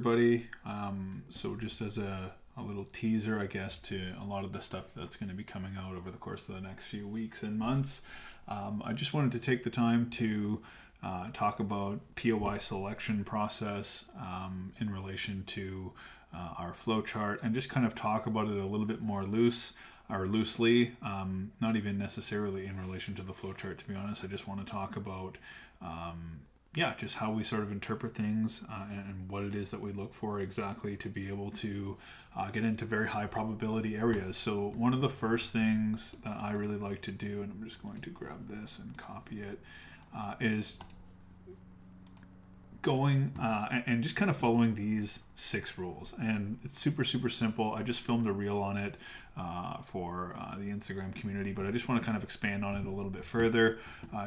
everybody. So just as a little teaser, I guess, to a lot of the stuff that's going to be coming out over the course of the next few weeks and months, I just wanted to take the time to talk about POI selection process in relation to our flowchart, and just kind of talk about it a little bit more loosely, not even necessarily in relation to the flowchart, to be honest. I just want to talk about just how we sort of interpret things and what it is that we look for exactly to be able to get into very high probability areas. So one of the first things that I really like to do, and I'm just going to grab this and copy it, is going and just kind of following these 6 rules. And it's super simple. I just filmed a reel on it for the Instagram community, but I just want to kind of expand on it a little bit further,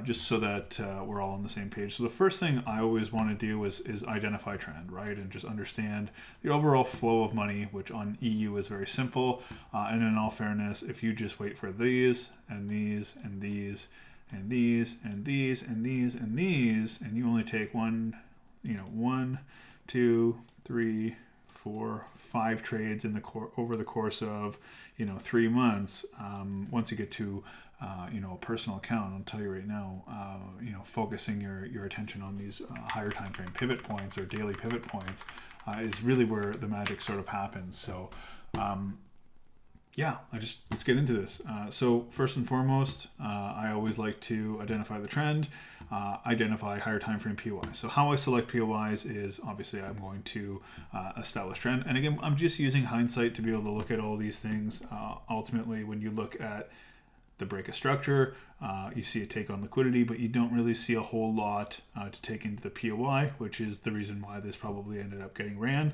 just so that we're all on the same page. So the first thing I always want to do is identify trend, right? And just understand the overall flow of money, which on EU is very simple. And in all fairness, if you just wait for these and these and these and these and these and these and these, and you only take 1, 2, 3, 4, 5 trades in over the course of 3 months. Once you get to a personal account, I'll tell you right now, focusing your attention on these higher time frame pivot points or daily pivot points is really where the magic sort of happens. So let's get into this. So first and foremost, I always like to identify the trend, identify higher time frame POI. So how I select POIs is obviously I'm going to establish trend. And again, I'm just using hindsight to be able to look at all these things. Ultimately, when you look at the break of structure, you see a take on liquidity, but you don't really see a whole lot to take into the POI, which is the reason why this probably ended up getting ran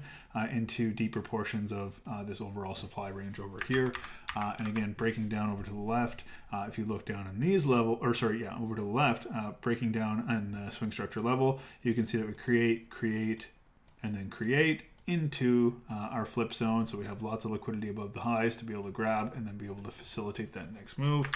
into deeper portions of this overall supply range over here. And again, breaking down over to the left, if you look down in these over to the left, breaking down on the swing structure level, you can see that we create, and then create into our flip zone. So we have lots of liquidity above the highs to be able to grab and then be able to facilitate that next move.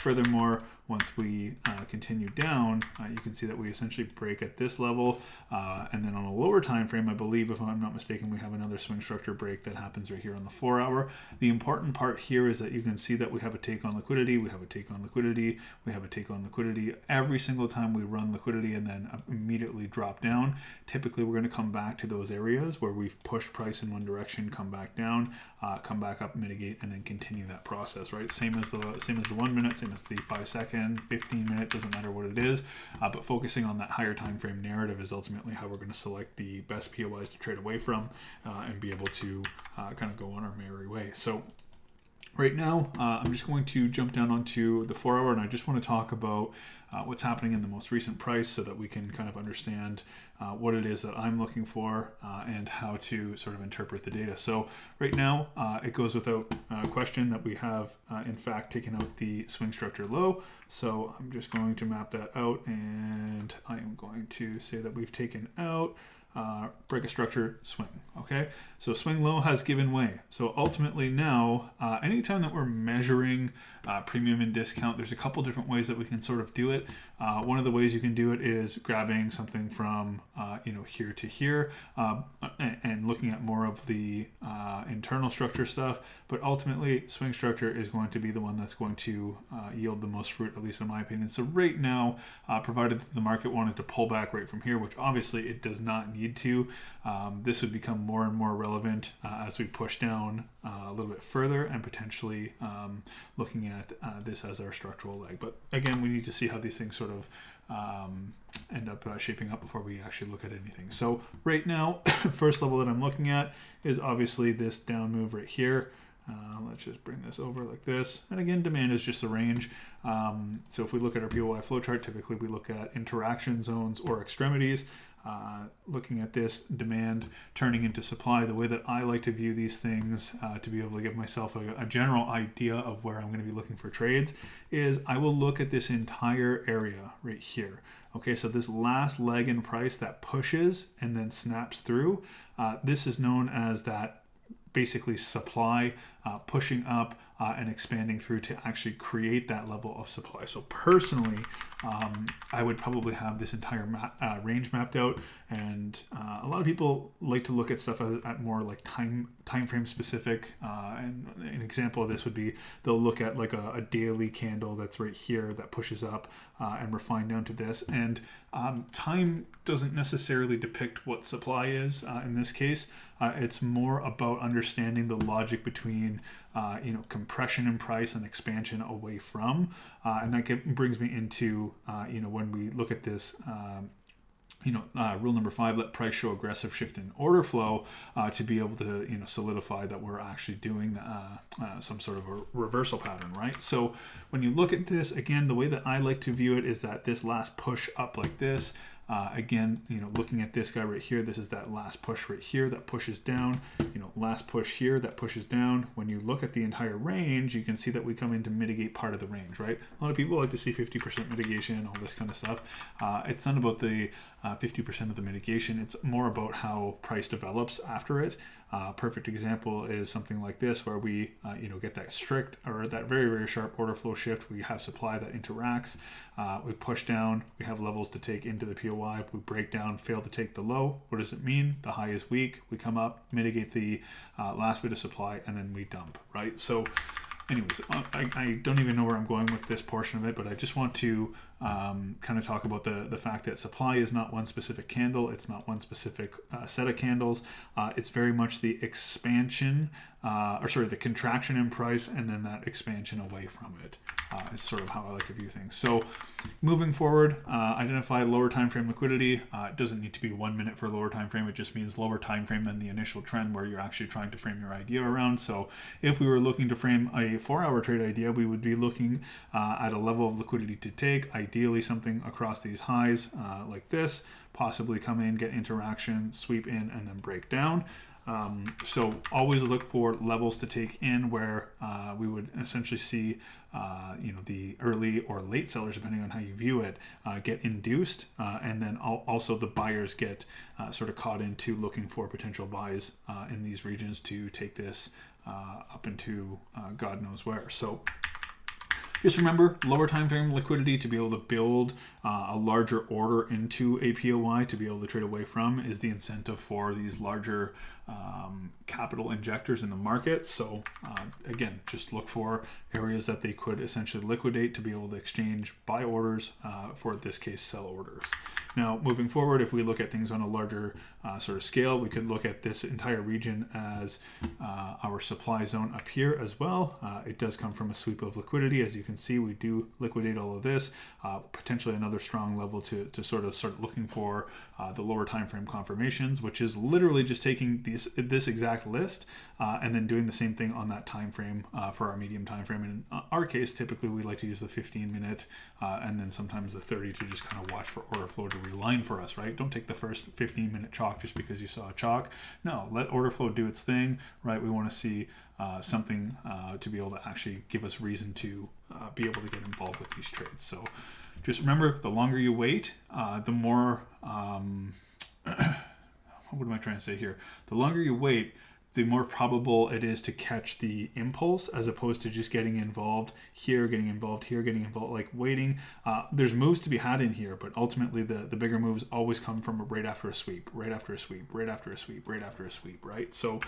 Furthermore, once we continue down, you can see that we essentially break at this level, and then on a lower time frame, I believe, if I'm not mistaken, we have another swing structure break that happens right here on the 4 hour. The important part here is that you can see that we have a take on liquidity, we have a take on liquidity, we have a take on liquidity. Every single time we run liquidity and then immediately drop down, typically we're going to come back to those areas where we've pushed price in one direction, come back down, come back up, mitigate, and then continue that process, right? Same as the 1 minute, same as the 5 second, 15 minute, doesn't matter what it is, but focusing on that higher time frame narrative is ultimately how we're going to select the best POIs to trade away from and be able to kind of go on our merry way. So right now, I'm just going to jump down onto the 4 hour, and I just want to talk about what's happening in the most recent price so that we can kind of understand what it is that I'm looking for and how to sort of interpret the data. So right now, it goes without question that we have, in fact, taken out the swing structure low. So I'm just going to map that out, and I am going to say that we've taken out break a structure, swing. Okay, so swing low has given way. So ultimately now, anytime that we're measuring premium and discount, there's a couple different ways that we can sort of do it. One of the ways you can do it is grabbing something from here to here and looking at more of the internal structure stuff. But ultimately, swing structure is going to be the one that's going to yield the most fruit, at least in my opinion. So right now, provided that the market wanted to pull back right from here, which obviously it does not need to, this would become more and more relevant as we push down a little bit further and potentially looking at this as our structural leg. But again, we need to see how these things sort of end up shaping up before we actually look at anything. So right now, first level that I'm looking at is obviously this down move right here. Let's just bring this over like this. And again, demand is just a range. So if we look at our POI flowchart, typically we look at interaction zones or extremities. Looking at this demand turning into supply, the way that I like to view these things to be able to give myself a general idea of where I'm going to be looking for trades is I will look at this entire area right here. Okay, so this last leg in price that pushes and then snaps through, this is known as that basically supply pushing up and expanding through to actually create that level of supply. So personally, I would probably have this entire range mapped out And a lot of people like to look at stuff at more like time frame specific. And an example of this would be they'll look at like a daily candle that's right here that pushes up and refine down to this. And time doesn't necessarily depict what supply is in this case. It's more about understanding the logic between compression in price and expansion away from, and that brings me into when we look at this. Rule number 5, let price show aggressive shift in order flow to be able to solidify that we're actually doing some sort of a reversal pattern, right? So when you look at this, again, the way that I like to view it is that this last push up like this, again, looking at this guy right here, this is that last push right here that pushes down, last push here that pushes down. When you look at the entire range, you can see that we come in to mitigate part of the range, right? A lot of people like to see 50% mitigation, all this kind of stuff. It's not about the 50% of the mitigation. It's more about how price develops after it. Perfect example is something like this, where we get that strict or that very, very sharp order flow shift. We have supply that interacts. We push down. We have levels to take into the POI. We break down, fail to take the low. What does it mean? The high is weak. We come up, mitigate the last bit of supply, and then we dump, right? So anyways, I don't even know where I'm going with this portion of it, but I just want to kind of talk about the fact that supply is not one specific candle. It's not one specific set of candles. It's very much the expansion, the contraction in price, and then that expansion away from it is sort of how I like to view things. So moving forward, identify lower time frame liquidity. It doesn't need to be 1 minute for lower time frame. It just means lower time frame than the initial trend where you're actually trying to frame your idea around. So if we were looking to frame a 4-hour trade idea, we would be looking at a level of liquidity to take, ideally something across these highs like this, possibly come in, get interaction, sweep in, and then break down. So always look for levels to take in where we would essentially see the early or late sellers, depending on how you view it, get induced, and then also the buyers get sort of caught into looking for potential buys in these regions to take this up into God knows where. So just remember, lower time frame liquidity to be able to build a larger order into a POI to be able to trade away from is the incentive for these larger capital injectors in the market. So again, just look for areas that they could essentially liquidate to be able to exchange buy orders for, in this case, sell orders. Now, moving forward, if we look at things on a larger sort of scale, we could look at this entire region as our supply zone up here as well. It does come from a sweep of liquidity. As you can see, we do liquidate all of this, potentially another strong level to sort of start looking for the lower time frame confirmations, which is literally just taking this exact list and then doing the same thing on that time frame for our medium time frame. In our case, typically we like to use the 15-minute and then sometimes the 30 to just kind of watch for order flow to reline for us, right? Don't take the first 15-minute chalk just because you saw a chalk. No, let order flow do its thing, right? We want to see something to be able to actually give us reason to be able to get involved with these trades. So just remember, the longer you wait, the more what am I trying to say here? The longer you wait, the more probable it is to catch the impulse, as opposed to just getting involved here, getting involved here, getting involved, like waiting. There's moves to be had in here, but ultimately the bigger moves always come from right after a sweep, right after a sweep, right after a sweep, right after a sweep, right? So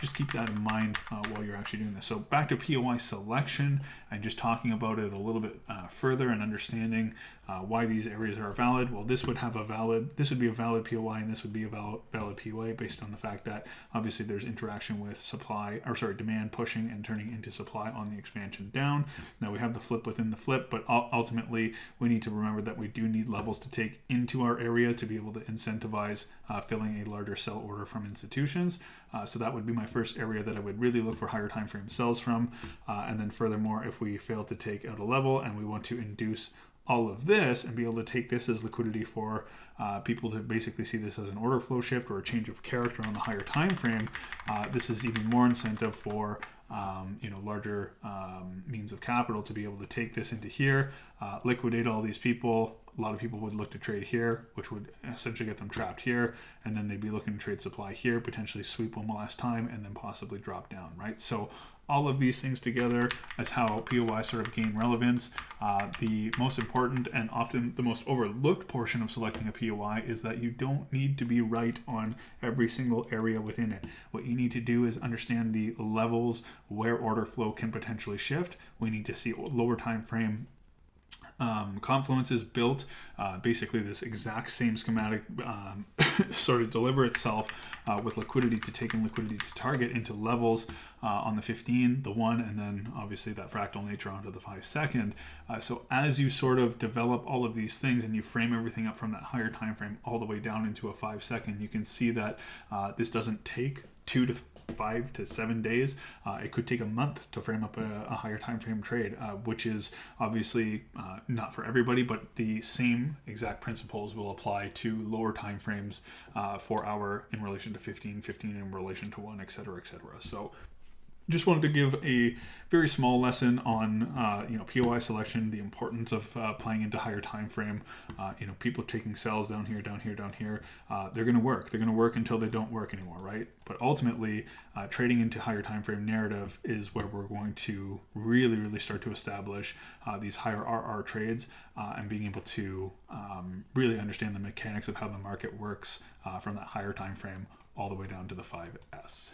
just keep that in mind while you're actually doing this. So back to POI selection and just talking about it a little bit further and understanding why these areas are valid. Well, this would be a valid POI, and this would be a valid POA based on the fact that obviously there's interaction with demand pushing and turning into supply on the expansion down. Now we have the flip within the flip, but ultimately we need to remember that we do need levels to take into our area to be able to incentivize filling a larger sell order from institutions. So that would be my first area that I would really look for higher time frame sells from. And then furthermore, if we fail to take out a level and we want to induce all of this and be able to take this as liquidity for people to basically see this as an order flow shift or a change of character on the higher time frame, this is even more incentive for larger means of capital to be able to take this into here, liquidate all these people, a lot of people would look to trade here, which would essentially get them trapped here, and then they'd be looking to trade supply here, potentially sweep one last time, and then possibly drop down, right? So all of these things together is how POI sort of gain relevance. The most important and often the most overlooked portion of selecting a POI is that you don't need to be right on every single area within it. What you need to do is understand the levels where order flow can potentially shift. We need to see lower time frame confluences built, basically this exact same schematic sort of deliver itself with liquidity to take and liquidity to target into levels on the 15, the 1, and then obviously that fractal nature onto the 5 second. So as you sort of develop all of these things and you frame everything up from that higher time frame all the way down into a 5 second, you can see that this doesn't take 2 to 5 to 7 days. It could take a month to frame up a higher time frame trade, which is obviously not for everybody, but the same exact principles will apply to lower time frames, 4 hour in relation to 15, 15 in relation to 1, etc., etc. So just wanted to give a very small lesson on POI selection, the importance of playing into higher time frame. People taking sells down here, down here, down here. They're going to work. They're going to work until they don't work anymore, right? But ultimately, trading into higher time frame narrative is where we're going to really, really start to establish these higher RR trades and being able to really understand the mechanics of how the market works from that higher time frame all the way down to the 5S.